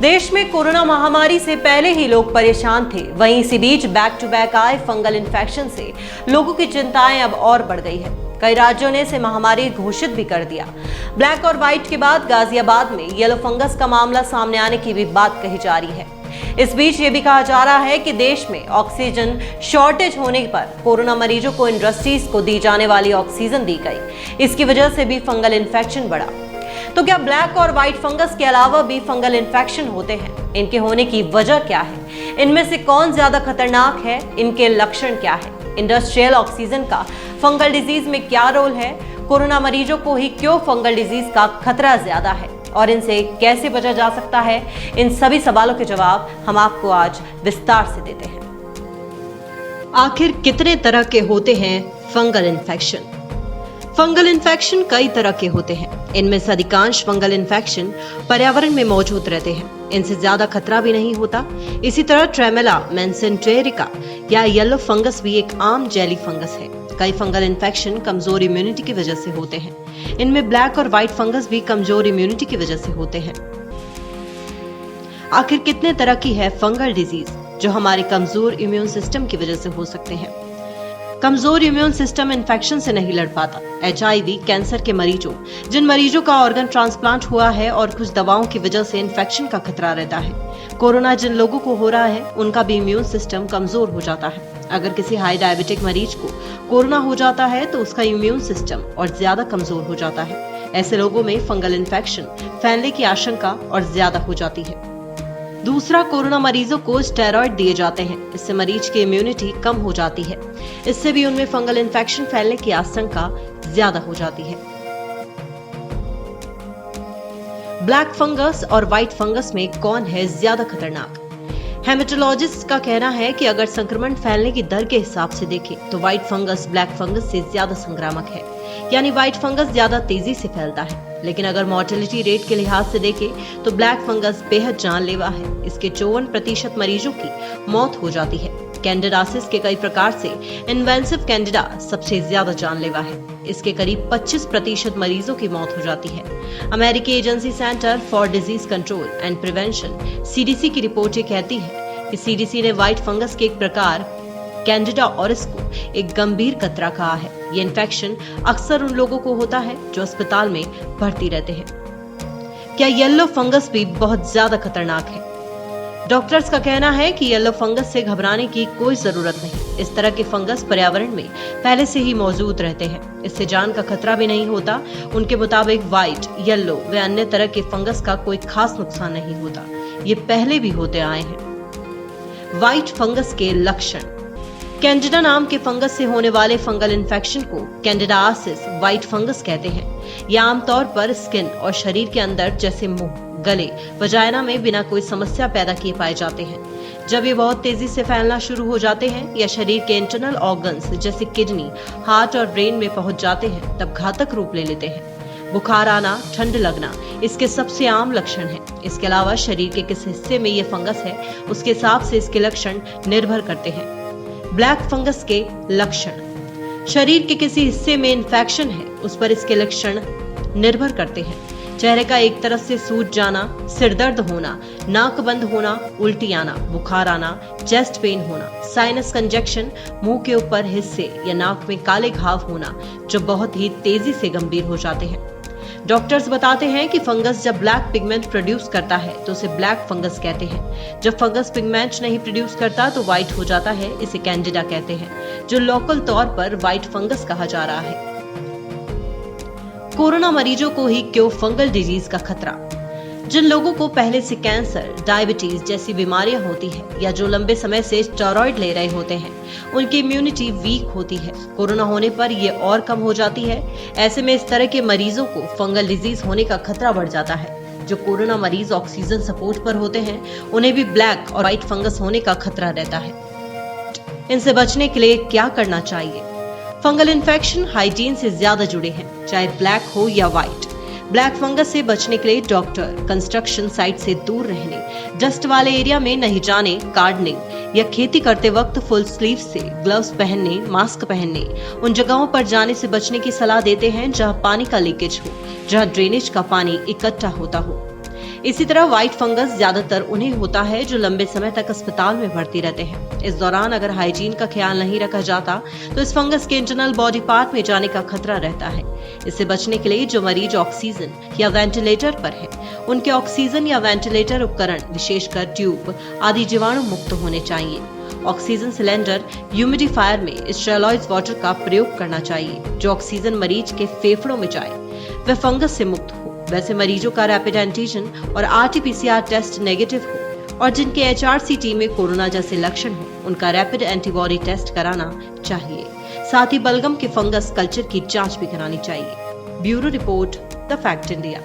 देश में कोरोना महामारी से पहले ही लोग परेशान थे, वहीं इसी बीच बैक टू बैक आए फंगल इन्फेक्शन से लोगों की चिंताएं अब और बढ़ गई है। कई राज्यों ने इसे महामारी घोषित भी कर दिया। ब्लैक और व्हाइट के बाद गाजियाबाद में येलो फंगस का मामला सामने आने की भी बात कही जा रही है। इस बीच ये भी कहा जा रहा है कि देश में ऑक्सीजन शॉर्टेज होने पर कोरोना मरीजों को इंडस्ट्रीज को दी जाने वाली ऑक्सीजन दी गई, इसकी वजह से भी फंगल इन्फेक्शन बढ़ा। तो क्या ब्लैक और व्हाइट फंगस के अलावा भी फंगल इन्फेक्शन होते हैं? इनके होने की वजह क्या है? इनमें से कौन ज्यादा खतरनाक है? इनके लक्षण क्या है? इंडस्ट्रियल ऑक्सीजन का फंगल डिजीज में क्या रोल है? कोरोना मरीजों को ही क्यों फंगल डिजीज का खतरा ज्यादा है और इनसे कैसे बचा जा सकता है? इन सभी सवालों के जवाब हम आपको आज विस्तार से देते हैं। आखिर कितने तरह के होते हैं फंगल इन्फेक्शन? फंगल इन्फेक्शन कई तरह के होते हैं। इनमें से अधिकांश फंगल इन्फेक्शन पर्यावरण में मौजूद रहते हैं, इनसे ज्यादा खतरा भी नहीं होता। इसी तरह ट्रेमेला मेसेंटेरिका या येलो फंगस भी एक आम जेली फंगस है। कई फंगल इन्फेक्शन कमजोर इम्यूनिटी की वजह से होते हैं। इनमें ब्लैक और व्हाइट फंगस भी कमजोर इम्यूनिटी की वजह से होते हैं। आखिर कितने तरह की है फंगल डिजीज जो हमारे कमजोर इम्यून सिस्टम की वजह से हो सकते हैं? कमजोर इम्यून सिस्टम इन्फेक्शन से नहीं लड़ पाता। HIV, कैंसर के मरीजों, जिन मरीजों का ऑर्गन ट्रांसप्लांट हुआ है और कुछ दवाओं की वजह से इन्फेक्शन का खतरा रहता है। कोरोना जिन लोगों को हो रहा है उनका भी इम्यून सिस्टम कमजोर हो जाता है। अगर किसी हाई डायबिटिक मरीज को कोरोना हो जाता है तो उसका इम्यून सिस्टम और ज्यादा कमजोर हो जाता है। ऐसे लोगों में फंगल इन्फेक्शन फैलने की आशंका और ज्यादा हो जाती है। दूसरा, कोरोना मरीजों को स्टेरॉइड दिए जाते हैं, इससे मरीज की इम्यूनिटी कम हो जाती है। इससे भी उनमें फंगल इन्फेक्शन फैलने की आशंका ज्यादा हो जाती है। ब्लैक फंगस और व्हाइट फंगस में कौन है ज्यादा खतरनाक? हेमेटोलॉजिस्ट का कहना है कि अगर संक्रमण फैलने की दर के हिसाब से देखें तो व्हाइट फंगस ब्लैक फंगस से ज्यादा संक्रामक है, यानी व्हाइट फंगस ज्यादा तेजी से फैलता है। लेकिन अगर मॉर्टेलिटी रेट के लिहाज से देखें तो ब्लैक फंगस बेहद जानलेवा है। इसके 54% मरीजों की मौत हो जाती है। कैंडिडासिस के कई प्रकार से इन्वेंसिव कैंडिडा सबसे ज्यादा जानलेवा है। इसके करीब 25% मरीजों की मौत हो जाती है। अमेरिकी agency centre for disease control and prevention CDC की रिपोर्ट ये कहती है कि CDC ने व्हाइट फंगस के एक प्रकार कैंडिडा ऑरिस को एक गंभीर खतरा कहा है। ये इन्फेक्शन अक्सर उन लोगों को होता है जो अस्पताल में भर्ती रहते हैं। क्या येलो फंगस भी बहुत ज्यादा खतरनाक है? डॉक्टर्स का कहना है कि येलो फंगस से घबराने की कोई जरूरत नहीं। इस तरह के फंगस पर्यावरण में पहले से ही मौजूद रहते हैं, इससे जान का खतरा भी नहीं होता। उनके मुताबिक व्हाइट, येलो व अन्य तरह के फंगस का कोई खास नुकसान नहीं होता, ये पहले भी होते आए हैं। व्हाइट फंगस के लक्षण। कैंडिडा नाम के फंगस से होने वाले फंगल इन्फेक्शन को कैंडिडासिस व्हाइट फंगस कहते हैं। यह आमतौर पर स्किन और शरीर के अंदर जैसे मुंह, गले, वजाइना में बिना कोई समस्या पैदा किए पाए जाते हैं। जब ये बहुत तेजी से फैलना शुरू हो जाते हैं या शरीर के इंटरनल ऑर्गन्स जैसे किडनी, हार्ट और ब्रेन में पहुंच जाते हैं तब घातक रूप ले लेते हैं। बुखार आना, ठंड लगना इसके सबसे आम लक्षण हैं। इसके अलावा शरीर के किस हिस्से में ये फंगस है उसके हिसाब से इसके लक्षण निर्भर करते हैं। ब्लैक फंगस के लक्षण। शरीर के किसी हिस्से में इन्फेक्शन है उस पर इसके लक्षण निर्भर करते हैं। चेहरे का एक तरफ से सूज जाना, सिर दर्द होना, नाक बंद होना, उल्टी आना, बुखार आना, चेस्ट पेन होना, साइनस कंजेक्शन, मुंह के ऊपर हिस्से या नाक में काले घाव होना जो बहुत ही तेजी से गंभीर हो जाते हैं। डॉक्टर्स बताते हैं कि फंगस जब ब्लैक पिगमेंट प्रोड्यूस करता है तो उसे ब्लैक फंगस कहते हैं। जब फंगस पिगमेंट नहीं प्रोड्यूस करता तो व्हाइट हो जाता है, इसे कैंडिडा कहते हैं, जो लोकल तौर पर व्हाइट फंगस कहा जा रहा है। कोरोना मरीजों को ही क्यों फंगल डिजीज का खतरा? जिन लोगों को पहले से कैंसर, डायबिटीज जैसी बीमारियां होती है या जो लंबे समय से स्टेरॉइड ले रहे होते हैं उनकी इम्यूनिटी वीक होती है। कोरोना होने पर ये और कम हो जाती है। ऐसे में इस तरह के मरीजों को फंगल डिजीज होने का खतरा बढ़ जाता है। जो कोरोना मरीज ऑक्सीजन सपोर्ट पर होते हैं उन्हें भी ब्लैक और व्हाइट फंगस होने का खतरा रहता है। इनसे बचने के लिए क्या करना चाहिए? फंगल इन्फेक्शन हाइजीन से ज्यादा जुड़े हैं, चाहे ब्लैक हो या व्हाइट। ब्लैक फंगस से बचने के लिए डॉक्टर कंस्ट्रक्शन साइट से दूर रहने, डस्ट वाले एरिया में नहीं जाने, गार्डनिंग या खेती करते वक्त फुल स्लीव से ग्लव्स पहनने, मास्क पहनने, उन जगहों पर जाने से बचने की सलाह देते हैं जहां पानी का लीकेज हो, जहां ड्रेनेज का पानी इकट्ठा होता हो। इसी तरह व्हाइट फंगस ज्यादातर उन्हें होता है जो लंबे समय तक अस्पताल में भर्ती रहते हैं। इस दौरान अगर हाइजीन का ख्याल नहीं रखा जाता तो इस फंगस के इंटरनल बॉडी पार्ट में जाने का खतरा रहता है। इससे बचने के लिए जो मरीज ऑक्सीजन या वेंटिलेटर पर है, उनके ऑक्सीजन या वेंटिलेटर उपकरण विशेषकर ट्यूब आदि जीवाणु मुक्त होने चाहिए। ऑक्सीजन सिलेंडर ह्यूमिडिफायर में स्टेरॉइड वाटर का प्रयोग करना चाहिए। जो ऑक्सीजन मरीज के फेफड़ों में जाए वह फंगस से मुक्त हो। वैसे मरीजों का रैपिड एंटीजन और आरटी-पीसीआर टेस्ट नेगेटिव हो और जिनके एचआरसीटी में कोरोना जैसे लक्षण हो, उनका रैपिड एंटीबॉडी टेस्ट कराना चाहिए। साथ ही बलगम के फंगस कल्चर की जांच भी करानी चाहिए। Bureau report, the fact India.